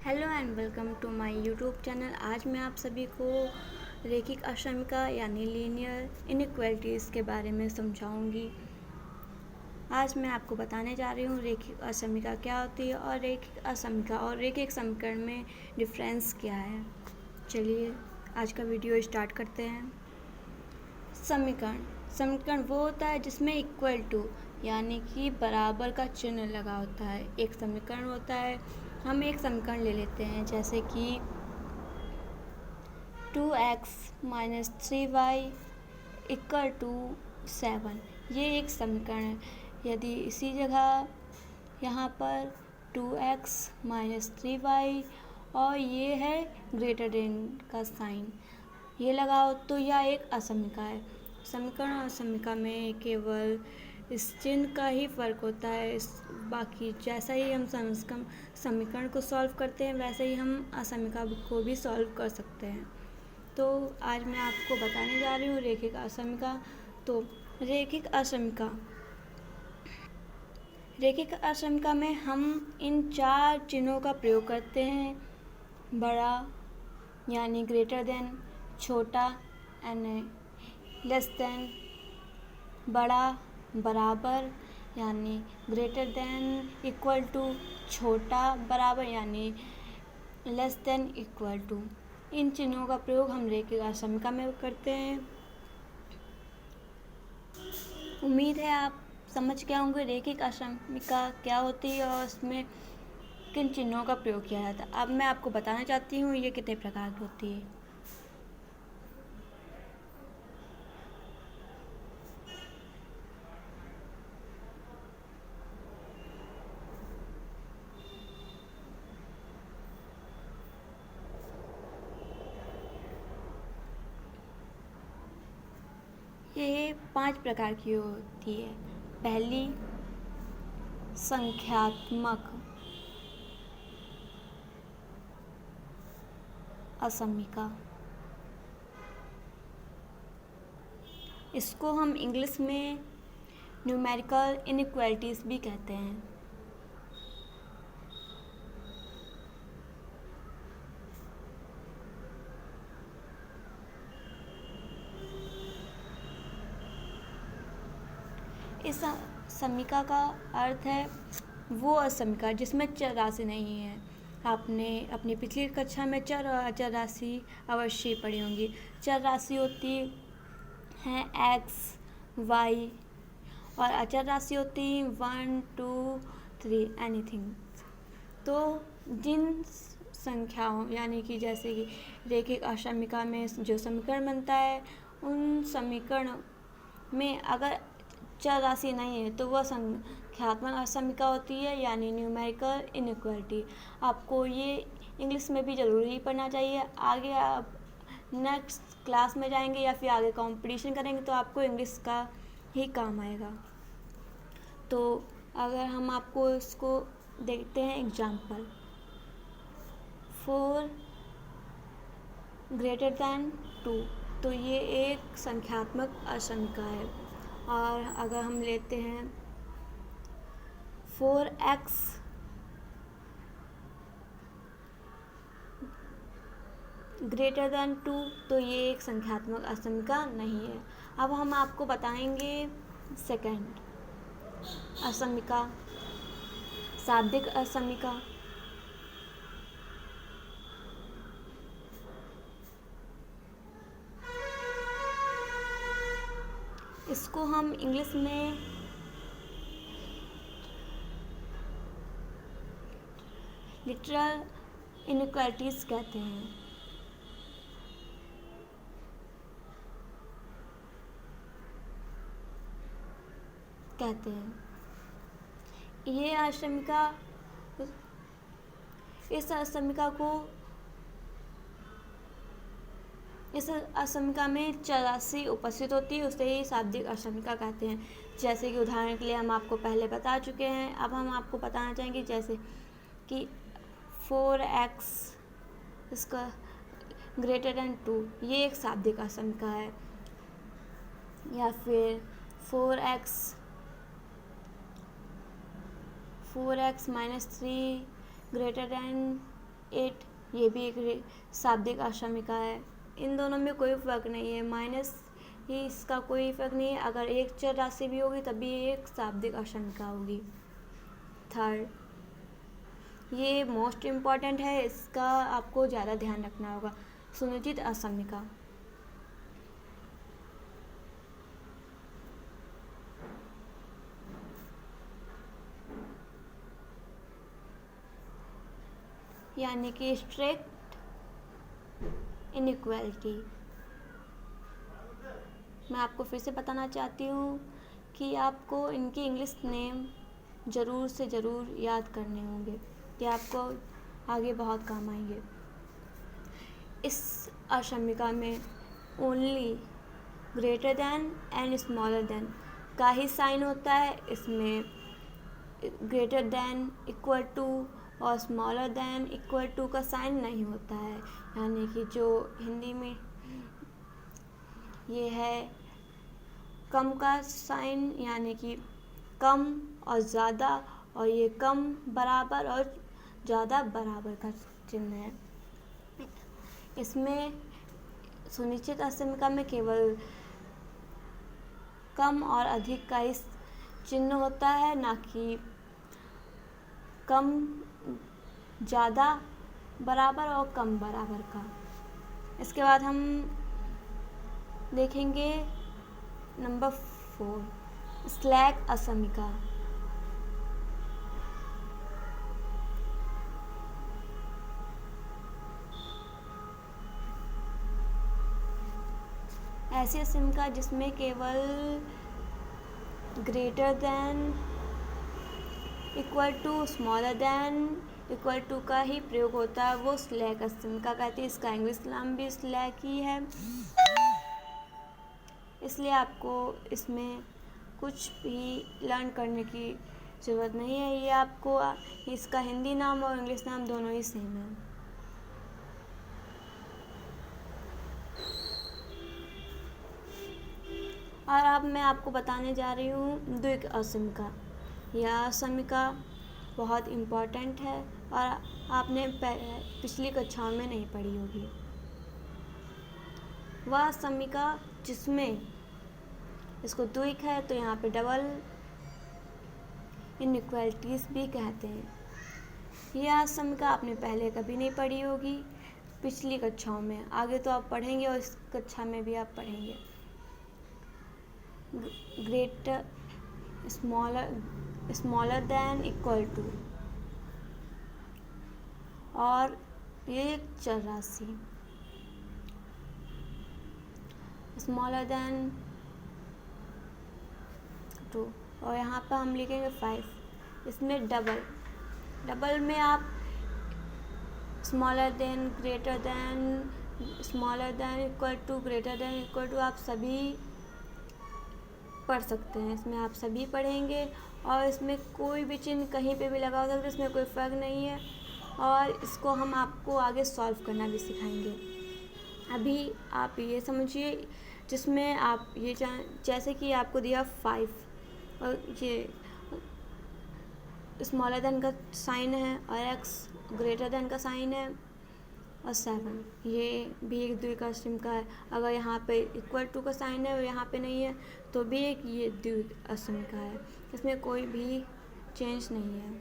Hello and welcome to my YouTube channel. आज मैं आप सभी को रैखिक असमीका यानी लीनियर इनइक्वालिटीज़ के बारे में समझाऊंगी। आज मैं आपको बताने जा रही हूँ रैखिक असमीका क्या होती है और रैखिक असमीका और रैखिक समीकरण में डिफरेंस क्या है। चलिए आज का वीडियो स्टार्ट करते हैं। समीकरण वो होता है जिसमें इक्वल टू यानी कि बराबर का चिन्ह लगा होता है। एक समीकरण होता है, हम एक समीकरण ले लेते हैं जैसे कि 2x minus 3y equal to 7। ये एक समीकरण है। यदि इसी जगह यहाँ पर 2x माइनस 3y और ये है ग्रेटर देन का साइन ये लगाओ तो यह एक असमीका है। समीकरण और असमीका में केवल इस चिन्ह का ही फ़र्क होता है। बाकी जैसा ही हम समीकरण को सॉल्व करते हैं वैसे ही हम असमीका को भी सॉल्व कर सकते हैं। तो आज मैं आपको बताने जा रही हूँ रैखिक असमीका। तो रैखिक असमीका में हम इन चार चिन्हों का प्रयोग करते हैं। बड़ा यानी ग्रेटर देन, छोटा यानी लेस देन, बड़ा बराबर यानी ग्रेटर देन इक्वल टू, छोटा बराबर यानी लेस देन इक्वल टू। इन चिन्हों का प्रयोग हम रैखिक असमीका में करते हैं। उम्मीद है आप समझ गए होंगे रैखिक असमीका क्या होती है और उसमें किन चिन्हों का प्रयोग किया जाता है। अब मैं आपको बताना चाहती हूँ ये कितने प्रकार की होती है। ये 5 प्रकार की होती है। पहली संख्यात्मक असमीका, इसको हम इंग्लिश में न्यूमेरिकल इनइक्वालिटीज़ भी कहते हैं। इस समीका का अर्थ है वो असमीका जिसमें चर राशि नहीं है। आपने अपनी पिछली कक्षा में चर और अचर राशि अवश्य पढ़ी होंगी। चर राशि होती हैं x, y और अचर राशि होती है 1, 2, 3 एनीथिंग। तो जिन संख्याओं यानी कि जैसे कि रैखिक असमीका में जो समीकरण बनता है उन समीकरण में अगर चर राशि नहीं है तो वह संख्यात्मक असमीका होती है यानी न्यूमेरिकल इनइक्वालिटी। आपको ये इंग्लिश में भी ज़रूरी पढ़ना चाहिए। आगे आप नेक्स्ट क्लास में जाएंगे या फिर आगे कंपटीशन करेंगे तो आपको इंग्लिश का ही काम आएगा। तो अगर हम आपको इसको देखते हैं एग्जाम्पल, 4 ग्रेटर दैन 2 तो ये एक संख्यात्मक असमीका है। और अगर हम लेते हैं 4x ग्रेटर दैन 2 तो ये एक संख्यात्मक असमीका नहीं है। अब हम आपको बताएंगे सेकंड असमीका, शाब्दिक असमीका। इसको हम इंग्लिश में लिटरल इनइक्वालिटीज़ कहते हैं। ये असमीका, इस असमीका में चर राशि उपस्थित होती है, उसे ही शाब्दिक असमीका कहते हैं। जैसे कि उदाहरण के लिए हम आपको पहले बता चुके हैं। अब हम आपको बताना चाहेंगे जैसे कि 4x इसका ग्रेटर दैन 2 ये एक शाब्दिक असमीका है। या फिर 4x minus 3 greater than eight, ये भी एक शाब्दिक असामिका है। इन दोनों में कोई फ़र्क नहीं है, माइनस ही इसका कोई फ़र्क नहीं है। अगर एक चर राशि भी होगी तभी एक शाब्दिक असामिका होगी। थर्ड, ये मोस्ट इम्पॉर्टेंट है, इसका आपको ज़्यादा ध्यान रखना होगा, सुनिश्चित असामिका। यानी कि स्ट्रिक्ट इनइक्वालिटी। मैं आपको फिर से बताना चाहती हूँ कि आपको इनकी इंग्लिश नेम ज़रूर से ज़रूर याद करने होंगे, कि आपको आगे बहुत काम आएंगे। इस असामिका में only greater than and smaller than का ही साइन होता है। इसमें ग्रेटर देन, इक्वल टू और स्मॉलर देन, इक्वल टू का साइन नहीं होता है। यानी कि जो हिंदी में ये है कम का साइन, यानी कि कम और ज़्यादा, और ये कम बराबर और ज़्यादा बराबर का चिन्ह है। इसमें सुनिश्चित असामिका में केवल कम और अधिक का ही चिन्ह होता है, ना कि कम ज़्यादा बराबर और कम बराबर का। इसके बाद हम देखेंगे नंबर 4, स्लैक असामिका। ऐसी असामिका जिसमें केवल greater than, equal to, smaller than, equal to का ही प्रयोग होता है, वो स्लैक असामिका कहती है। इसका इंग्लिश नाम भी स्लैक ही है। इसलिए आपको इसमें कुछ भी लर्न करने की ज़रूरत नहीं है। ये आपको इसका हिंदी नाम और इंग्लिश नाम दोनों ही सेम है। और अब मैं आपको बताने जा रही हूँ द्विक असामिका। यह असामिका बहुत इम्पॉर्टेंट है और आपने पिछली कक्षाओं में नहीं पढ़ी होगी। वह असामिका जिसमें इसको द्विक है तो यहाँ पे डबल इनइक्वालिटीज़ भी कहते हैं। यह असामिका आपने पहले कभी नहीं पढ़ी होगी पिछली कक्षाओं में, आगे तो आप पढ़ेंगे और इस कक्षा में भी आप पढ़ेंगे। Greater, smaller than, equal to, और ये एक चर राशि, स्मॉलर देन 2, और यहाँ पर हम लिखेंगे 5। इसमें डबल में आप smaller than, greater than, smaller than, equal to, greater than, equal to आप सभी पढ़ सकते हैं। इसमें आप सभी पढ़ेंगे और इसमें कोई भी चिन्ह कहीं पे भी लगा हो सकता है, इसमें कोई फ़र्क नहीं है। और इसको हम आपको आगे सॉल्व करना भी सिखाएंगे। अभी आप ये समझिए जिसमें आप ये जैसे कि आपको दिया 5 और ये स्मॉलर देन का साइन है और एक्स ग्रेटर देन का साइन है और 7, ये भी एक द्विक असामिका है। अगर यहाँ पे इक्वल टू का साइन है और यहाँ पे नहीं है तो भी एक ये द्विक असामिका है। इसमें कोई भी चेंज नहीं है।